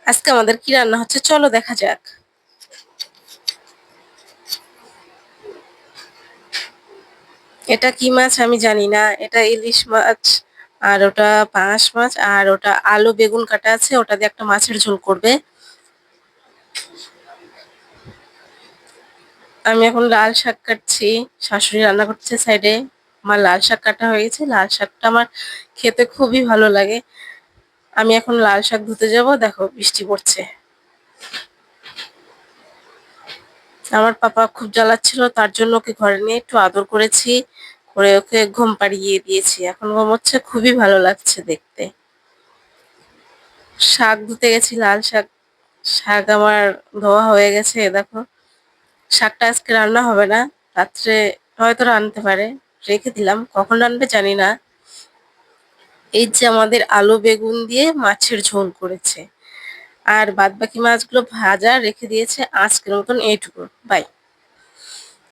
আজকে আমাদের কি রান্না হচ্ছে চলো দেখা যাক। এটা কি মাছ আমি জানি না, এটা ইলিশ মাছ। আর ওটা পাঙাশ মাছ, আর ওটা আলু বেগুন কাটা আছে, ওটা দিয়ে একটা মাছের ঝোল করবে। আমি এখন লাল শাক কাটছি। শাশুড়ি রান্না করছে সাইডে। আমার লাল শাক কাটা হয়ে গেছে, লাল শাকটা আমার খেতে খুবই ভালো লাগে। আমি এখন লাল শাক ধুতে যাব, দেখো বৃষ্টি পড়ছে। আমার পাপা খুব জ্বালাচ্ছিল, তার জন্য ওকে ঘরে নিয়ে একটু আদর করেছি, করে ওকে ঘুম পাড়িয়ে দিয়েছি, এখন ঘুমোচ্ছে, খুবই ভালো লাগছে দেখতে। শাক ধুতে গেছি, লাল শাক। শাক আমার ধোয়া হয়ে গেছে, দেখো। শাকটা আজকে রান্না হবে না, রাত্রে হয়তো রানতে পারে, রেখে দিলাম, কখন রানবে জানি না। এই যে আমাদের আলু বেগুন দিয়ে মাছের ঝোল করেছে, আর বাদবাকি মাছগুলো ভাজা রেখে দিয়েছে, আজকের মতন এইটুকু। বাই।